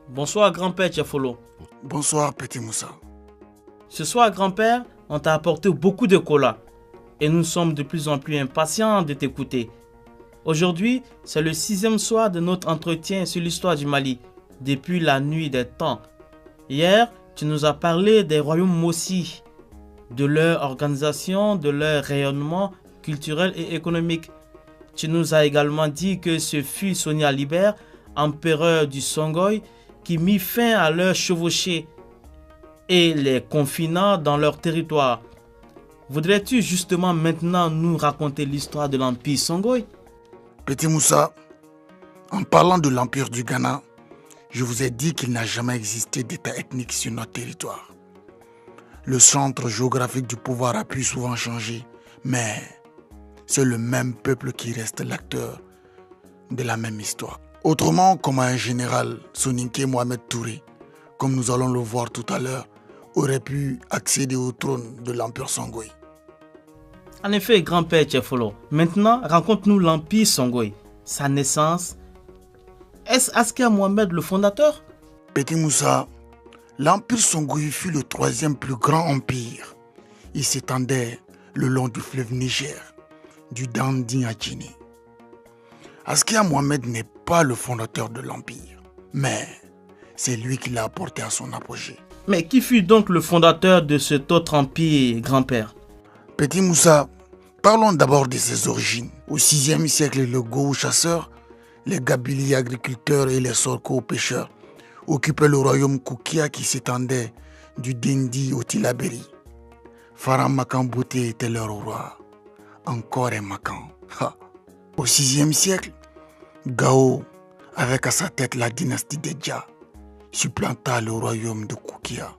Bonsoir grand-père Tchefolo. Bonsoir petit Moussa. Ce soir grand-père, on t'a apporté beaucoup de cola et nous sommes de plus en plus impatients de t'écouter. Aujourd'hui, c'est le 6e soir de notre entretien sur l'histoire du Mali, depuis la nuit des temps. Hier, tu nous as parlé des royaumes Mossi, de leur organisation, de leur rayonnement culturel et économique. Tu nous as également dit que ce fut Soni Alibert, empereur du Songhai, qui mit fin à leur chevauchée et les confina dans leur territoire. Voudrais-tu justement maintenant nous raconter l'histoire de l'Empire Songhai? Petit Moussa, en parlant de l'Empire du Ghana, je vous ai dit qu'il n'a jamais existé d'État ethnique sur notre territoire. Le centre géographique du pouvoir a pu souvent changer, mais c'est le même peuple qui reste l'acteur de la même histoire. Autrement, comme un général, Soninké Mohamed Touré, comme nous allons le voir tout à l'heure, aurait pu accéder au trône de l'Empire Songhai. En effet, grand-père Tchefolo, maintenant raconte-nous l'Empire Songhai, sa naissance. Est-ce Askia Mohamed le fondateur? Petit Moussa, l'Empire Songhai fut le 3e plus grand empire. Il s'étendait le long du fleuve Niger, du Dandi à Guinée. Askia Mohamed n'est pas le fondateur de l'Empire, mais c'est lui qui l'a apporté à son apogée. Mais qui fut donc le fondateur de cet autre empire, grand-père? Petit Moussa, parlons d'abord de ses origines. Au 6e siècle, les Gao chasseurs, les Gabili agriculteurs et les Sorko pêcheurs occupaient le royaume Koukia qui s'étendait du Dendi au Tilaberi. Faram Makan Bouté était leur roi. Encore un Makan. Au 6e siècle, Gao, avec à sa tête la dynastie des Dja, supplanta le royaume de Koukia.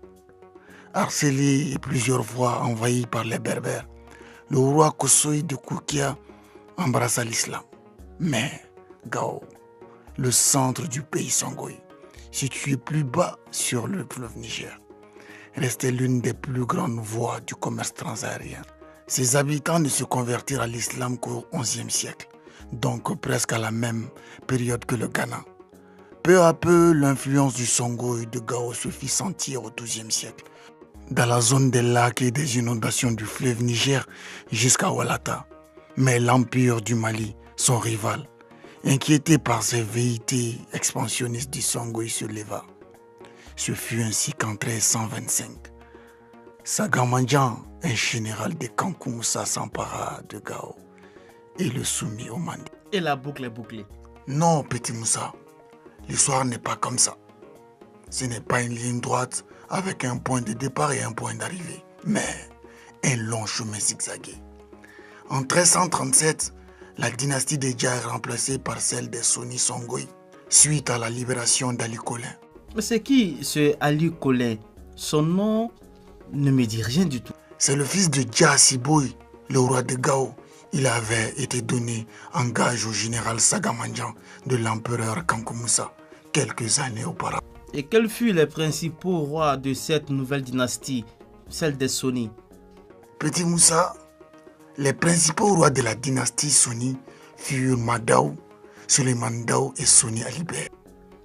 Harcelé et plusieurs fois envahi par les Berbères, le roi Kossoï de Koukia embrassa l'islam. Mais Gao, le centre du pays Songhai, situé plus bas sur le fleuve Niger, restait l'une des plus grandes voies du commerce transaérien. Ses habitants ne se convertirent à l'islam qu'au XIe siècle, donc presque à la même période que le Ghana. Peu à peu, l'influence du Songhai et de Gao se fit sentir au XIIe siècle, dans la zone des lacs et des inondations du fleuve Niger jusqu'à Walata. Mais l'empire du Mali, son rival, inquiété par ses velléités expansionnistes du Songhai, se leva. Ce fut ainsi qu'en 1325, Sagamandjan, un général de Kankou Moussa, s'empara de Gao et le soumit au Mandi. Et la boucle est bouclée. Non, petit Moussa, l'histoire n'est pas comme ça. Ce n'est pas une ligne droite avec un point de départ et un point d'arrivée, mais un long chemin zigzagué. En 1337, la dynastie des Dja est remplacée par celle des Soni Songhai, suite à la libération d'Ali Kolin. Mais c'est qui ce Ali Kolin? Son nom ne me dit rien du tout. C'est le fils de Dja Siboy, le roi de Gao. Il avait été donné en gage au général Sagamandjan de l'empereur Kankou Moussa quelques années auparavant. Et quels furent les principaux rois de cette nouvelle dynastie, celle des Soni? Petit Moussa, les principaux rois de la dynastie Soni furent Madao, Suleiman Dao et Soni Alibert.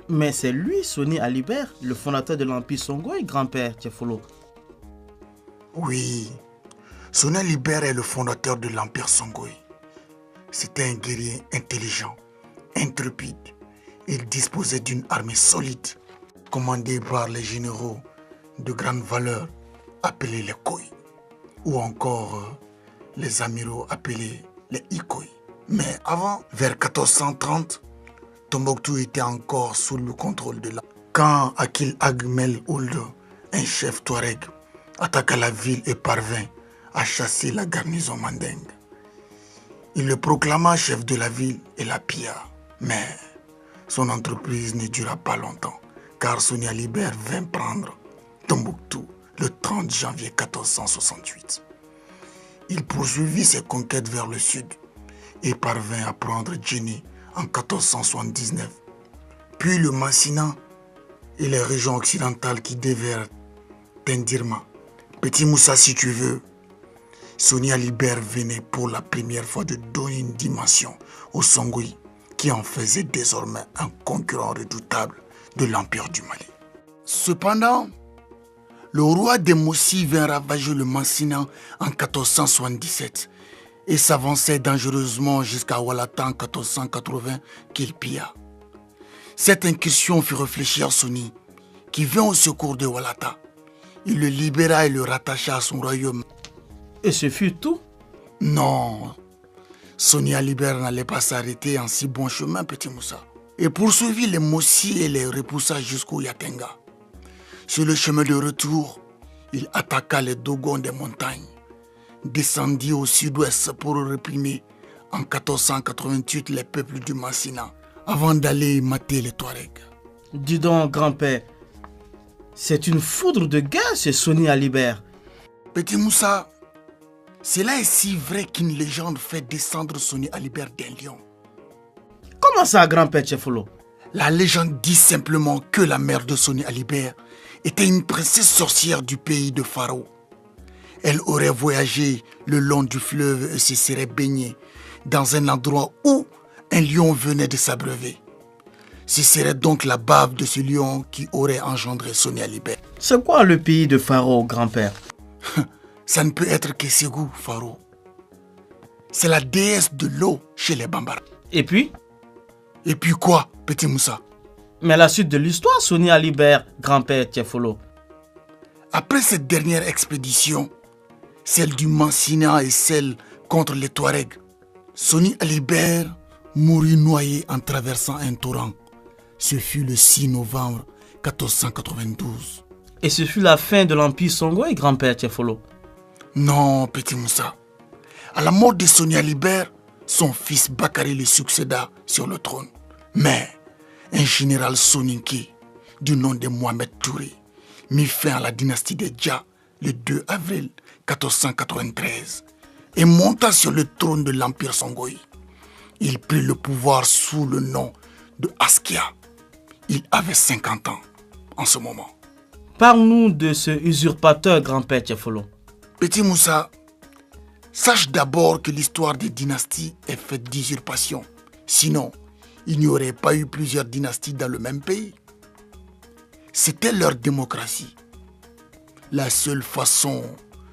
Mais c'est lui, Soni Alibert, le fondateur de l'Empire Songhai, grand-père Tchefolo. Oui, Soni Alibert est le fondateur de l'Empire Songhai. C'était un guerrier intelligent, intrépide. Il disposait d'une armée solide, commandée par les généraux de grande valeur, appelés les Khoi, ou encore les amiraux appelés les Ikoi. Mais avant, vers 1430, Tombouctou était encore sous le contrôle de la. Quand Akil Agmel Ould, un chef touareg, attaqua la ville et parvint à chasser la garnison mandingue. Il le proclama chef de la ville et la pilla. Mais son entreprise ne dura pas longtemps, car Soni Alibert vint prendre Tombouctou le 30 janvier 1468. Il poursuivit ses conquêtes vers le sud et parvint à prendre Djenné en 1479, puis le Massina et les régions occidentales qui devinrent Tendirma. Petit Moussa, si tu veux, Soni Alibert venait pour la première fois de donner une dimension au Songhai, qui en faisait désormais un concurrent redoutable de l'Empire du Mali. Cependant, le roi des Mossi vint ravager le Massina en 1477 et s'avançait dangereusement jusqu'à Walata en 1480 qu'il pilla. Cette incursion fit réfléchir Soni, qui vint au secours de Walata. Il le libéra et le rattacha à son royaume. Et ce fut tout? Non, Soni Alibert n'allait pas s'arrêter en si bon chemin, Petit Moussa, et poursuivit les Mossi et les repoussa jusqu'au Yatenga. Sur le chemin de retour, il attaqua les Dogons des montagnes, descendit au sud-ouest pour réprimer en 1488 les peuples du Massina, avant d'aller mater les Touaregs. Dis donc, grand-père, c'est une foudre de guerre chez Soni Alibert. Petit Moussa, cela est si vrai qu'une légende fait descendre Soni Alibert d'un lion. Comment ça, grand-père Tchefolo? La légende dit simplement que la mère de Soni Alibert était une princesse sorcière du pays de Pharaon. Elle aurait voyagé le long du fleuve et se serait baignée dans un endroit où un lion venait de s'abreuver. Ce serait donc la bave de ce lion qui aurait engendré Soni Alibert. C'est quoi le pays de Pharaon, grand-père? Ça ne peut être que Ségou, Pharaon. C'est la déesse de l'eau chez les Bambara. Et puis? Et puis quoi, Petit Moussa? Mais à la suite de l'histoire, Soni Alibert, grand-père Tchefolo. Après cette dernière expédition, celle du Massina et celle contre les Touaregs, Soni Alibert mourut noyé en traversant un torrent. Ce fut le 6 novembre 1492. Et ce fut la fin de l'Empire Songhai, grand-père Tchefolo. Non, Petit Moussa. À la mort de Soni Alibert, son fils Bakary le succéda sur le trône. Mais un général soninké du nom de Mohamed Touré mit fin à la dynastie des Dja le 2 avril 1493 et monta sur le trône de l'Empire Songhai. Il prit le pouvoir sous le nom de Askia. Il avait 50 ans en ce moment. Parle-nous de ce usurpateur, grand-père Tchefolo. Petit Moussa, sache d'abord que l'histoire des dynasties est faite d'usurpation. Sinon, il n'y aurait pas eu plusieurs dynasties dans le même pays. C'était leur démocratie. La seule façon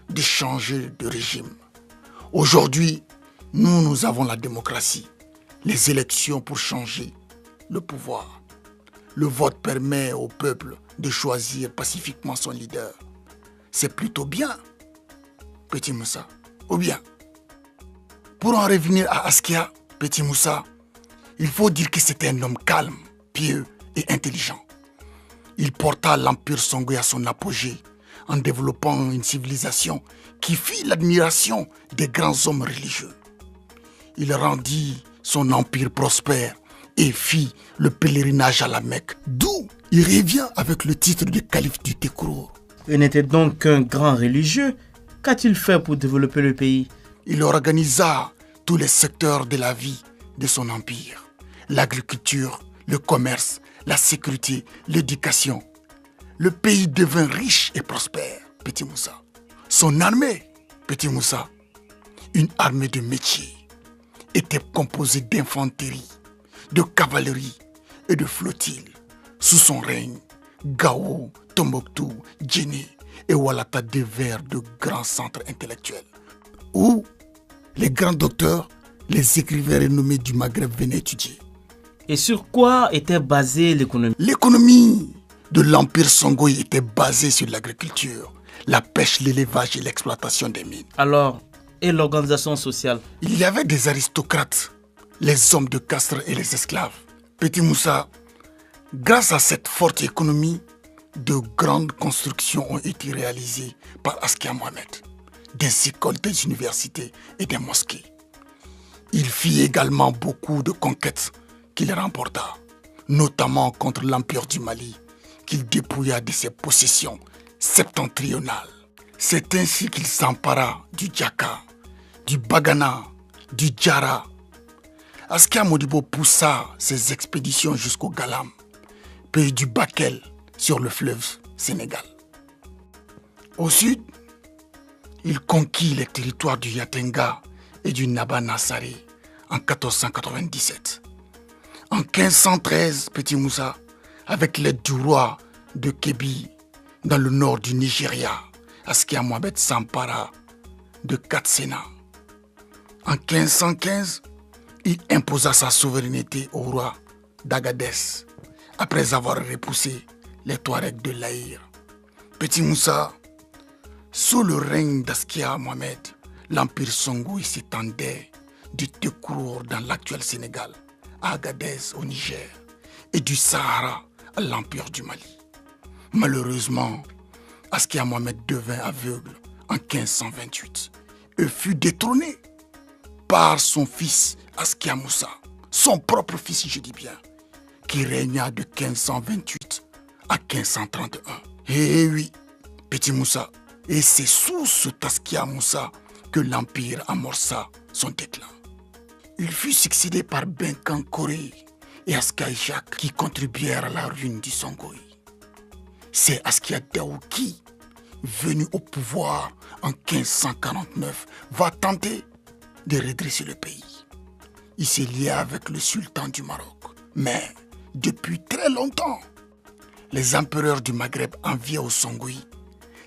de changer de régime. Aujourd'hui, nous avons la démocratie. Les élections pour changer le pouvoir. Le vote permet au peuple de choisir pacifiquement son leader. C'est plutôt bien, Petit Moussa. Ou bien, pour en revenir à Askia, Petit Moussa, il faut dire que c'était un homme calme, pieux et intelligent. Il porta l'Empire Songhai à son apogée en développant une civilisation qui fit l'admiration des grands hommes religieux. Il rendit son empire prospère et fit le pèlerinage à la Mecque, d'où il revient avec le titre de calife du Tekrour. Il n'était donc qu'un grand religieux. Qu'a-t-il fait pour développer le pays? Il organisa tous les secteurs de la vie de son empire. L'agriculture, le commerce, la sécurité, l'éducation. Le pays devint riche et prospère, Petit Moussa. Son armée, Petit Moussa, une armée de métier, était composée d'infanterie, de cavalerie et de flottilles. Sous son règne, Gao, Tombouctou, Djenné et Walata devinrent de grands centres intellectuels, où les grands docteurs, les écrivains renommés du Maghreb venaient étudier. Et sur quoi était basée l'économie? L'économie de l'Empire Songhai était basée sur l'agriculture, la pêche, l'élevage et l'exploitation des mines. Alors, et l'organisation sociale? Il y avait des aristocrates, les hommes de castre et les esclaves. Petit Moussa, grâce à cette forte économie, de grandes constructions ont été réalisées par Askia Mohamed, des écoles, des universités et des mosquées. Il fit également beaucoup de conquêtes qu'il remporta, notamment contre l'Empire du Mali, qu'il dépouilla de ses possessions septentrionales. C'est ainsi qu'il s'empara du Djaka, du Bagana, du Djara. Askia Modibo poussa ses expéditions jusqu'au Galam, pays du Bakel, sur le fleuve Sénégal. Au sud, il conquit les territoires du Yatenga et du Naba Nassaré en 1497. En 1513, Petit Moussa, avec l'aide du roi de Kébi dans le nord du Nigeria, Askia Mohamed s'empara de Katsina. En 1515, il imposa sa souveraineté au roi d'Agadez après avoir repoussé les Touaregs de l'Aïr. Petit Moussa, sous le règne d'Askia Mohamed, l'empire Songhouï s'étendait du Tekrour dans l'actuel Sénégal à Agadez au Niger et du Sahara à l'empire du Mali. Malheureusement, Askia Mohamed devint aveugle en 1528 et fut détrôné par son fils Askia Moussa, son propre fils, je dis bien, qui régna de 1528 à 1531. Eh oui, Petit Moussa, et c'est sous ce Askia Moussa que l'empire amorça son déclin. Il fut succédé par Benkan Koré et Askia Ishak qui contribuèrent à la ruine du Songhouï. C'est Askia Daou qui, venu au pouvoir en 1549, va tenter de redresser le pays. Il s'est lié avec le sultan du Maroc. Mais depuis très longtemps, les empereurs du Maghreb enviaient au Songhouï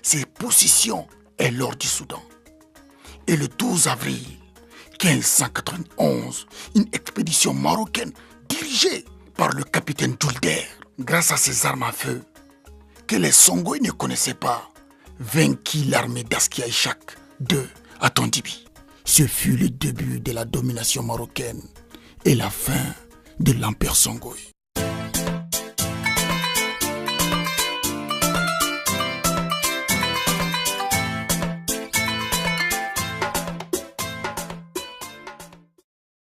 ses possessions et l'or du Soudan. Et le 12 avril 1591, une expédition marocaine dirigée par le capitaine Djoulder, grâce à ses armes à feu, que les Songhouïs ne connaissaient pas, vainquit l'armée d'Askia Ishak II à Tondibi. Ce fut le début de la domination marocaine et la fin de l'empire Songhouï.